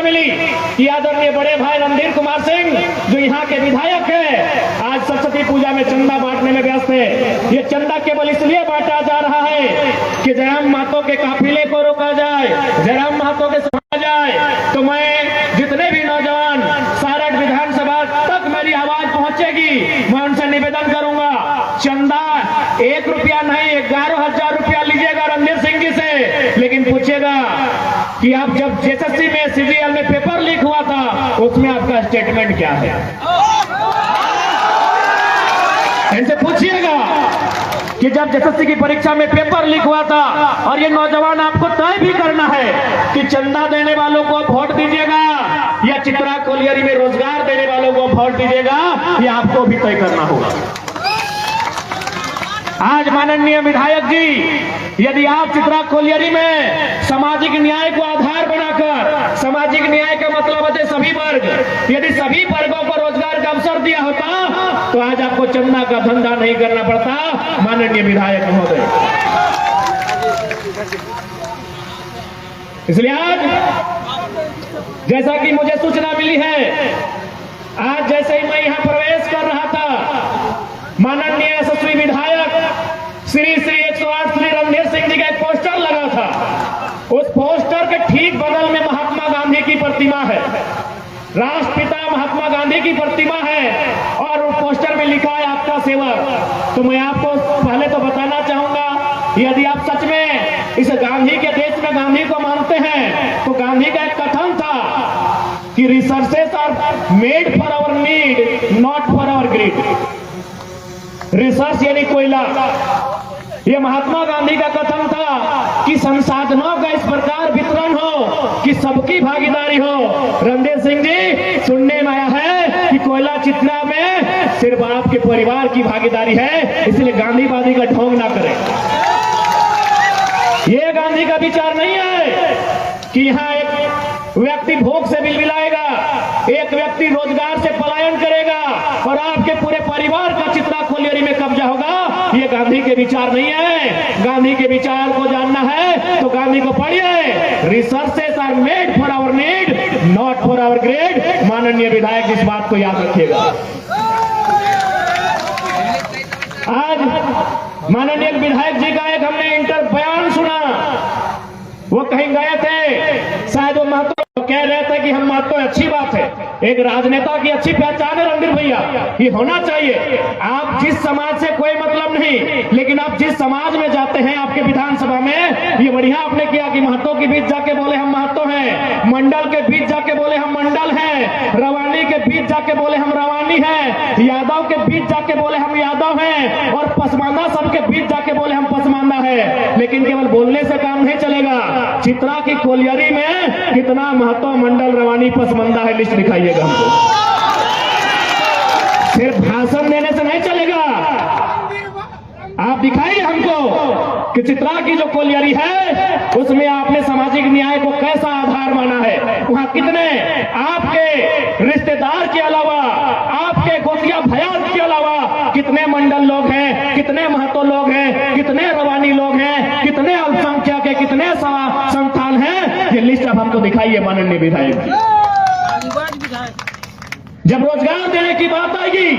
मिली कि आदरणीय बड़े भाई रणधीर कुमार सिंह जो यहाँ के विधायक है, आज सरस्वती पूजा में चंदा बांटने में व्यस्त है। ये चंदा केवल इसलिए बांटा जा रहा है कि जयराम महतो के काफिले को रोका जाए, जयराम महतो के समझा जाए। तो मैं जितने भी नौजवान सारठ विधानसभा तक मेरी आवाज पहुंचेगी, मैं उनसे निवेदन करूंगा, चंदा 1 रुपया नहीं 11,000 रुपया लीजिएगा रणधीर सिंह जी से, लेकिन पूछिएगा कि आप जब जेएसएससी में सीजीएल में पेपर लीक हुआ था उसमें आपका स्टेटमेंट क्या है, इनसे पूछिएगा कि जब जेएसएससी की परीक्षा में पेपर लीक हुआ था। और ये नौजवान आपको तय भी करना है कि चंदा देने वालों को वोट दीजिएगा या चित्रा कोलियरी में रोजगार देने वालों को वोट दीजिएगा, ये आपको भी तय करना होगा। आज माननीय विधायक जी, यदि आप चित्रा कोलियरी में सामाजिक न्याय को आधार बनाकर, सामाजिक न्याय का मतलब होता है सभी वर्ग, यदि सभी वर्गों को रोजगार का अवसर दिया होता तो आज आपको चंदा का धंधा नहीं करना पड़ता माननीय विधायक महोदय। इसलिए आज जैसा कि मुझे सूचना मिली है, आज जैसे ही मैं यहां प्रवेश कर रहा था, माननीय यशस्वी विधायक श्री 108 श्री रणधीर सिंह जी का एक पोस्टर लगा था। उस पोस्टर के ठीक बगल में महात्मा गांधी की प्रतिमा है, राष्ट्रपिता महात्मा गांधी की प्रतिमा है, और उस पोस्टर में लिखा है आपका सेवक। तो मैं आपको पहले तो बताना चाहूंगा, यदि आप सच में इस गांधी के देश में गांधी को मानते हैं, तो गांधी का एक कथन था कि resources are made for our need not for our greed. Research यानी कोयला, ये महात्मा गांधी का कथन था कि संसाधनों का इस प्रकार वितरण हो कि सबकी भागीदारी हो। रणधीर सिंह जी, सुनने में आया है कि कोयला चित्रा में सिर्फ आपके परिवार की भागीदारी है, इसलिए गांधीवादी का ढोंग ना करें। ये गांधी का विचार नहीं है कि यहाँ एक व्यक्ति भूख से बिलबिलाएगा, एक व्यक्ति रोजगार से पलायन करेगा और आपके पूरे परिवार का चित्रा कोलियरी में कब्जा होगा। ये गांधी के विचार नहीं है। गांधी के विचार को जानना है तो गांधी को पढ़िए। Resources are made for our need not for our greed. माननीय विधायक इस बात को याद रखिएगा। आज माननीय विधायक जी का एक हमने इंटर बयान सुना, वो कहीं गए थे, शायद वो महतो कह रहे थे कि हम महतो, अच्छी बात है, एक राजनेता की अच्छी पहचान है रणधीर भैया, ये होना चाहिए। आप जिस समाज से कोई मतलब नहीं, लेकिन आप जिस समाज में जाते हैं आपके विधानसभा में, ये बढ़िया आपने किया कि महतो के बीच जाके बोले हम महतो हैं, मंडल के बीच जाके बोले हम मंडल हैं, रवानी के बीच जाके बोले हम रवानी हैं, यादव के बीच जाके बोले हम यादव हैं, और पसमानदा सबके बीच जाके बोले हम पसमानदा है। लेकिन केवल बोलने से काम नहीं चलेगा। चित्रा की कोलियरी में कितना महतो, मंडल, रवानी, पसमानदा है, लिस्ट दिखाइएगा हमको। सिर्फ भाषण देने से नहीं चलेगा, आप दिखाइए हमको कि चित्रा की जो कोलियरी है उसमें आपने सामाजिक न्याय को कैसा आधार माना है। वहां कितने आपके रिश्तेदार के अलावा, आपके गोतिया भयाल के अलावा कितने मंडल लोग हैं, कितने महतो लोग हैं, कितने रवानी लोग हैं, कितने अल्पसंख्यक के, कितने संतान हैं, ये लिस्ट आप हमको दिखाइए माननीय विधायक। जब रोजगार देने की बात आएगी,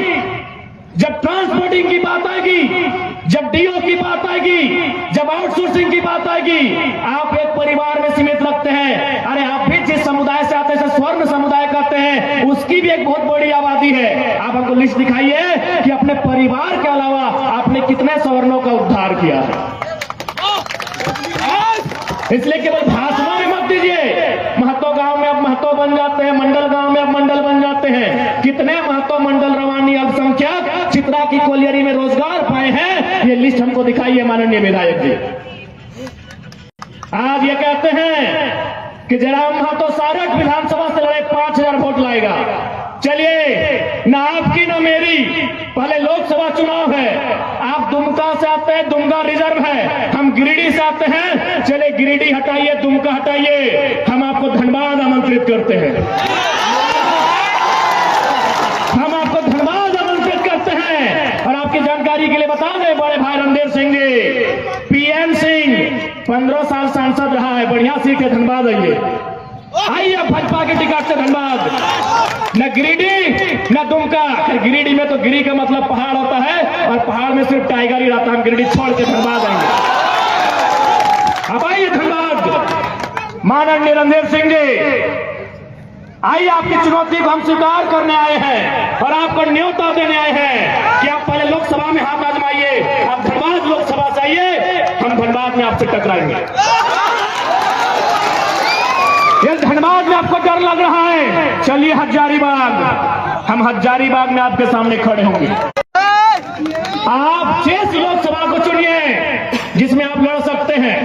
जब ट्रांसपोर्टिंग की बात आएगी, जब डीओ की बात आएगी, जब आउटसोर्सिंग की बात आएगी, आप एक परिवार में सीमित रखते हैं। अरे आप भी जिस समुदाय से आते हैं, स्वर्ण समुदाय कहते हैं, उसकी भी एक बहुत बड़ी आबादी है। आप हमको लिस्ट दिखाइए कि अपने परिवार के अलावा आपने कितने सवर्णों का उद्धार किया है। इसलिए केवल भाषणों में मत दीजिए। महतो गांव में अब महतो बन जाते हैं, मंडल गांव में अब मंडल बन जाते हैं। कितने महतो, मंडल, रवानी, अल्पसंख्यक चित्रा की कोलियरी में रोजगार पाए हैं, ये लिस्ट हमको दिखाइए माननीय विधायक जी। आज ये कहते हैं कि जयराम महतो सारठ विधानसभा से लड़े 5000 वोट लाएगा। चलिए, ना आपकी ना मेरी, पहले लोकसभा चुनाव है। आप दुमका से आते हैं, दुमका रिजर्व है, हम गिरिडीह से आते हैं। चले गिरिडीह हटाइए, दुमका हटाइए, हम आपको धनबाद आमंत्रित करते हैं। हम आपको धनबाद आमंत्रित करते हैं। और आपकी जानकारी के लिए बता दें, बड़े भाई रणधीर सिंह जी, पीएन सिंह 15 साल सांसद रहा है, बढ़िया सीट है, धनबाद आइए। आइए भाजपा के टिकट से धनबाद, न गिरिडीह न दुमका। गिरिडीह में तो गिरी का मतलब पहाड़ होता है और पहाड़ में सिर्फ टाइगर ही रहता है। हम गिरिडीह छोड़ के धनबाद आएंगे। अब आइए धनबाद, माननीय रणधीर सिंह जी, आइए आपकी चुनौती को हम स्वीकार करने आए हैं और आपको न्योता देने आए हैं कि आप पहले लोकसभा में हाथ आजमाइए। आप धनबाद लोकसभा से आइए, हम धनबाद में आपसे टकराएंगे। ये धनबाद में आपको डर लग रहा है, चलिए हजारीबाग, हम हजारीबाग में आपके सामने खड़े होंगे। आप जिस लोकसभा को चुनिए जिसमें आप लड़ सकते हैं,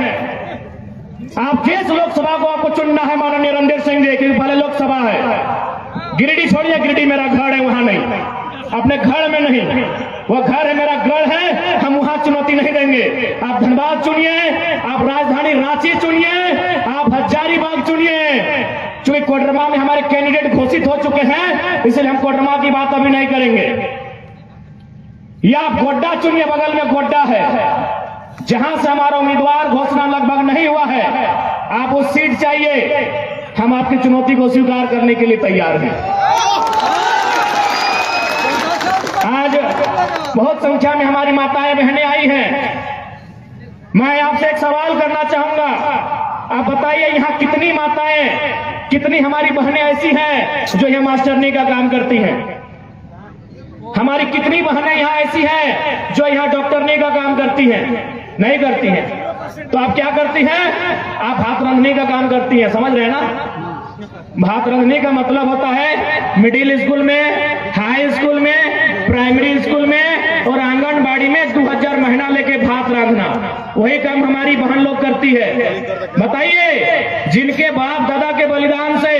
आप जिस लोकसभा को आपको चुनना है माननीय रणधीर सिंह जी, क्योंकि पहले लोकसभा है। गिरिडीह छोड़िए, गिरिडीह मेरा घर है, वहां नहीं, अपने घर में नहीं, वो घर है मेरा गढ़ है, हम वहां चुनौती नहीं देंगे। आप धनबाद चुनिए, आप राजधानी रांची चुनिए, आप हजारीबाग चुनिए। चूंकि कोडरमा में हमारे कैंडिडेट घोषित हो चुके हैं, इसलिए हम कोडरमा की बात अभी नहीं करेंगे। या आप गोड्डा चुनिए, बगल में गोड्डा है, जहां से हमारा उम्मीदवार घोषणा लगभग नहीं हुआ है। आप वो सीट चाहिए, हम आपकी चुनौती को स्वीकार करने के लिए तैयार हैं। आज बहुत संख्या में हमारी माताएं बहनें आई हैं। मैं आपसे एक सवाल करना चाहूंगा, आप बताइए यहाँ कितनी माताएं, कितनी हमारी बहनें ऐसी हैं जो यहाँ मास्टरनी का काम करती हैं? हमारी कितनी बहनें यहाँ ऐसी हैं जो यहाँ डॉक्टरनी का काम करती हैं? नहीं करती हैं। तो आप क्या करती हैं? आप भात रांधने का काम करती हैं। समझ रहे हैं ना? भात रांधने का मतलब होता है मिडिल स्कूल में, हाई स्कूल में, प्राइमरी स्कूल में और आंगनबाड़ी में 2000 महीना लेके भात रांधना। वही काम हमारी बहन लोग करती है। बताइए, जिनके बाप दादा के बलिदान से,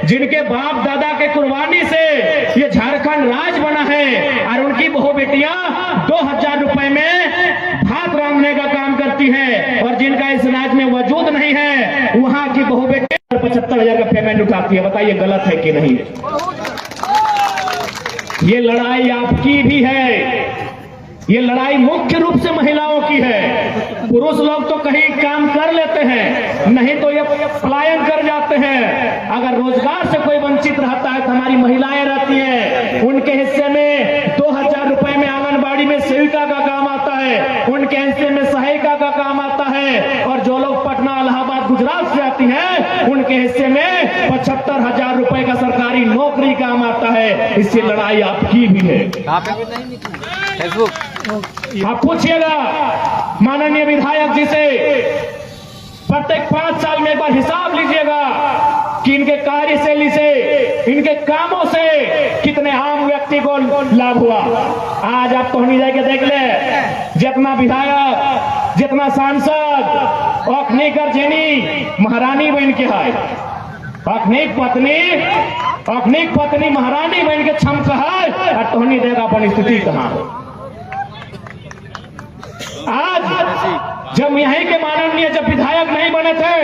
जिनके बाप दादा के कुर्बानी से ये झारखंड राज्य बना है, और उनकी बहू बेटियां 2000 रुपए में भात रांधने का काम करती है, और जिनका इस राज्य में वजूद नहीं है, वहां की बहू बेटी 75,000 का पेमेंट उठाती है। बताइए गलत है कि नहीं? ये लड़ाई आपकी भी है, ये लड़ाई मुख्य रूप से महिलाओं की है। पुरुष लोग तो कहीं काम कर लेते हैं, नहीं तो ये पलायन कर जाते हैं। अगर रोजगार से कोई वंचित रहता है तो हमारी महिलाएं रहती हैं, उनके हिस्से में 2000 रुपए में आंगनबाड़ी में सेविका का काम आता है, उनके हिस्से में सहायिका का काम आता है, और जो लोग पटना, इलाहाबाद, गुजरात से आती हैं, उनके हिस्से में 75,000 रुपए का सरकारी नौकरी काम आता है। इससे लड़ाई आपकी भी है। फेसबुक आप पूछिएगा माननीय विधायक जी से, प्रत्येक 5 साल में एक बार हिसाब लीजिएगा कि इनके कार्यशैली से, इनके कामों से कितने आम व्यक्ति को लाभ हुआ। आज आप तो जाके देख ले, जितना विधायक, जितना सांसद अखनीक अर्जेनी महारानी बन के है, अखनीक पत्नी महारानी बन के छम है, और तोहनी देगा अपन स्थिति कहां है। आज जब यहीं के माननीय जब विधायक नहीं बने थे,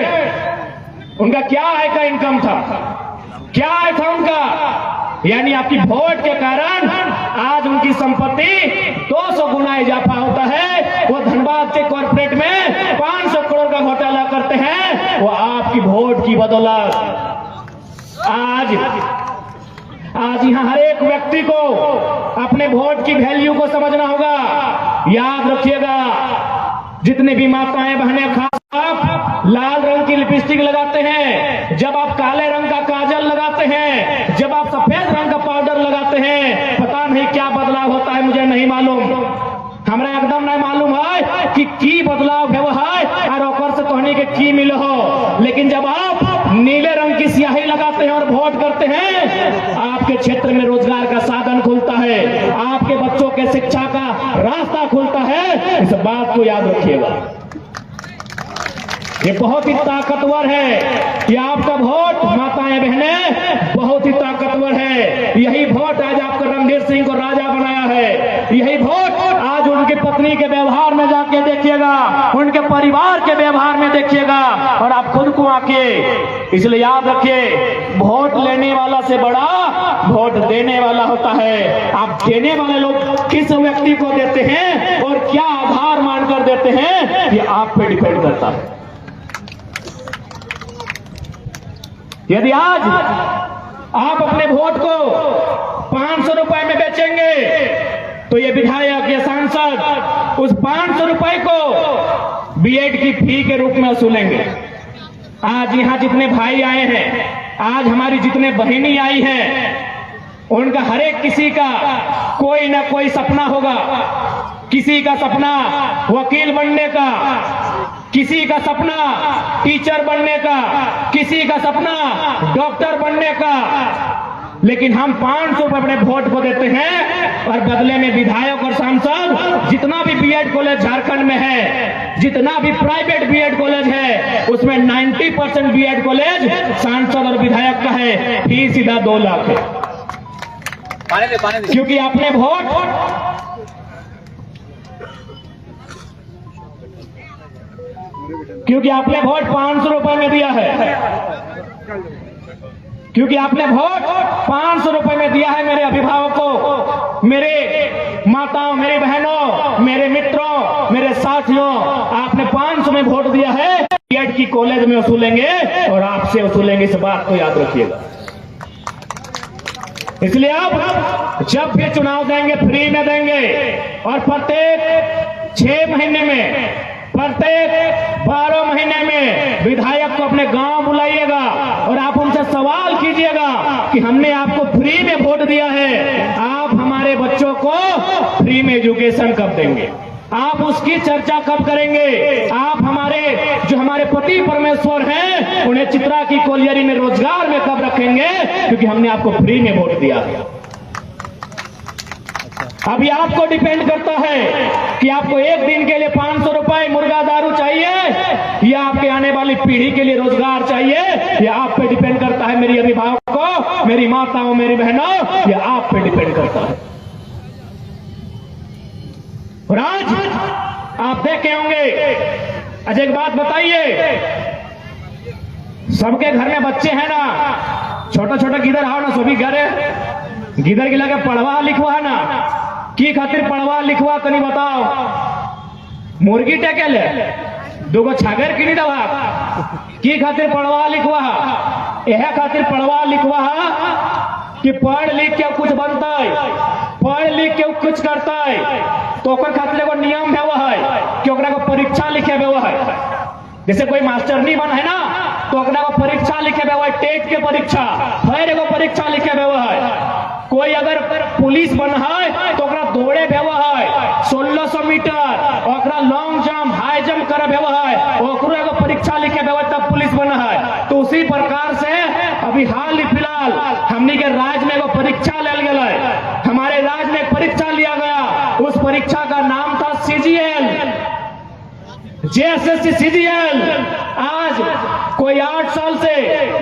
उनका क्या है का इनकम था, क्या है था उनका? यानी आपकी वोट के कारण आज उनकी संपत्ति 200 गुना इजाफा होता है। वो धनबाद के कॉर्पोरेट में 500 करोड़ का घोटाला करते हैं, वो आपकी वोट की बदौलत। आज यहाँ हर एक व्यक्ति को अपने वोट की वैल्यू को समझना होगा। याद रखिएगा, जितने भी माताएं बहनें, खास आप लाल रंग की लिपस्टिक लगाते हैं, जब आप काले रंग का काजल लगाते हैं, जब आप सफेद रंग का पाउडर लगाते हैं, पता नहीं क्या बदलाव होता है, मुझे नहीं मालूम, हमरा एकदम नहीं मालूम है कि की बदलाव है वो है, और ओकर से कहने के की मिले हो। लेकिन जब आप नीले रंग की स्याही लगाते हैं और वोट करते हैं, आपके क्षेत्र में रोजगार का साधन खुलता है, आपके बच्चों के शिक्षा का रास्ता खुलता है। इस बात को याद रखिएगा, ये बहुत ही ताकतवर है। ये आपका वोट माताएं बहनें बहुत ही ताकतवर है। यही वोट आज आपका रणधीर सिंह को राजा बनाया है। यही वोट आज उनकी पत्नी के व्यवहार में जाके देखिएगा, उनके परिवार के व्यवहार में देखिएगा, और आप खुद को आके। इसलिए याद रखिए, वोट लेने वाला से बड़ा वोट देने वाला होता है। आप देने वाले लोग किस व्यक्ति को देते हैं और क्या आधार मानकर देते हैं, ये आप पे डिपेंड करता है। यदि आज आप अपने वोट को 500 रुपए में बेचेंगे तो ये विधायक, ये सांसद उस 500 रुपए को बीएड की फी के रूप में वसूलेंगे। आज यहां जितने भाई आए हैं, आज हमारी जितने बहनी आई हैं, उनका हर एक किसी का कोई ना कोई सपना होगा। किसी का सपना वकील बनने का, किसी का सपना टीचर बनने का, किसी का सपना डॉक्टर बनने का। लेकिन हम 500 रुपए अपने वोट को देते हैं और बदले में विधायक और सांसद जितना भी बीएड कॉलेज झारखंड में है, जितना भी प्राइवेट बीएड कॉलेज है, उसमें 90% बीएड कॉलेज सांसद और विधायक का है। फीस सीधा 2 लाख है। पानी दे। क्योंकि आपने वोट क्योंकि आपने वोट 500 रुपए में दिया है। क्योंकि आपने वोट 500 रुपए में दिया है मेरे अभिभावकों, मेरे माताओं, मेरी बहनों, मेरे मित्रों, मेरे साथियों, आपने 500 में वोट दिया है। बीएड की कॉलेज में वसूलेंगे और आपसे वसूलेंगे, इस बात को याद रखिएगा। इसलिए आप जब भी चुनाव देंगे फ्री में देंगे और प्रत्येक 6 महीने में, प्रत्येक 12 महीने में विधायक को अपने गांव बुलाइएगा और आप उनसे सवाल कीजिएगा कि हमने आपको फ्री में वोट दिया है, आप हमारे बच्चों को फ्री में एजुकेशन कब देंगे, आप उसकी चर्चा कब करेंगे, आप हमारे पति परमेश्वर हैं उन्हें चित्रा की कोलियरी में रोजगार में कब रखेंगे, क्योंकि हमने आपको फ्री में वोट दिया है। अभी आपको डिपेंड करता है कि आपको एक दिन के लिए 500 रुपए मुर्गा दारू चाहिए या आपके आने वाली पीढ़ी के लिए रोजगार चाहिए। यह आप पे डिपेंड करता है मेरी अभिभावकों, मेरी माताओं, मेरी बहनों, यह आप पे डिपेंड करता है। और आज आप देखे होंगे, अच्छा एक बात बताइए, सबके घर में बच्चे हैं ना, छोटा छोटा गिदर आओ ना, सभी घर है, गिदर गिला के पढ़वा लिखवा है ना, की खातिर पढ़वा लिखवा तनी बताओ। मुर्गी टेके ले, 2 छागर किनी दवा, की खातिर पढ़वा लिखवा, यह खातिर पढ़वा लिखवा कि पढ़ लिख के कुछ बनता है, पढ़ लिख के कुछ करता है, तो ओकर खातिर एगो नियम है, वह है कि ओकरा को परीक्षा लिखे हुआ है। जैसे कोई मास्टर नहीं बना है ना, तो ओकरा को परीक्षा लिखे हुआ है, टेट के परीक्षा, फिर एगो परीक्षा लिखे हुआ है। कोई अगर पुलिस बना है तो ओकरा दौड़े हुआ है 1600 मीटर, ओकरा लॉन्ग जंप, हाई जंप करे हुआ है, ओकरो एगो परीक्षा लिखे हुआ है, तब पुलिस बना है। तो उसी प्रकार से अभी हाल ही फिलहाल हमनी के राज्य में एगो परीक्षा लेल गेल है, हमारे राज्य में एक परीक्षा लिया गया, उस परीक्षा का नाम था सीजीएल, जेएसएससी सीजीएल। आज कोई 8 साल से,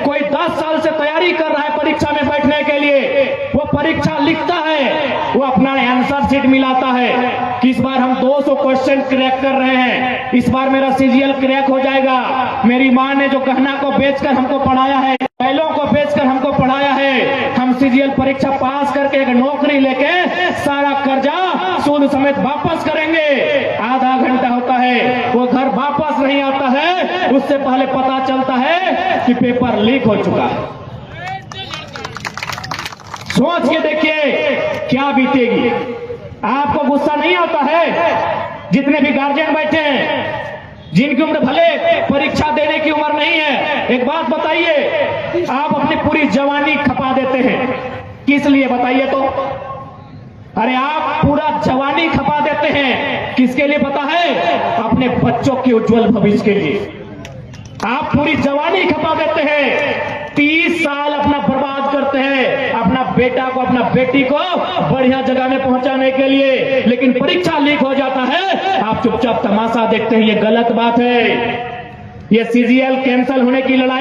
कोई 10 साल से तैयारी कर रहा है परीक्षा में बैठने के लिए, वो परीक्षा लिखता है, वो अपना आंसर शीट मिलाता है कि इस बार हम 200 क्वेश्चन क्रैक कर रहे हैं, इस बार मेरा सीजीएल क्रैक हो जाएगा। मेरी माँ ने जो गहना को बेचकर हमको पढ़ाया है, बैलों को बेचकर हमको पढ़ाया है, हम सीजीएल परीक्षा पास करके एक नौकरी लेके सारा कर्जा सूद समेत वापस करेंगे। आधा घंटा होता है, वो घर वापस नहीं आता है, उससे पहले पता चलता है कि पेपर लीक हो चुका है। सोच के देखिए क्या बीतेगी। आपको गुस्सा नहीं आता है? जितने भी गार्जियन बैठे हैं, जिनकी उम्र भले परीक्षा देने की उम्र नहीं है, एक बात बताइए, आप अपनी पूरी जवानी खपा देते हैं, किस लिए बताइए तो? अरे आप पूरा जवानी खपा देते हैं, किसके लिए पता है? अपने बच्चों के उज्जवल भविष्य के लिए। आप पूरी जवानी खपा देते हैं, 30 साल अपना बर्बाद करते हैं अपना बेटा को, अपना बेटी को बढ़िया जगह में पहुंचाने के लिए, लेकिन परीक्षा लीक हो जाता है, आप चुपचाप तमाशा देखते हैं। ये गलत बात है। ये सीजीएल कैंसिल होने की लड़ाई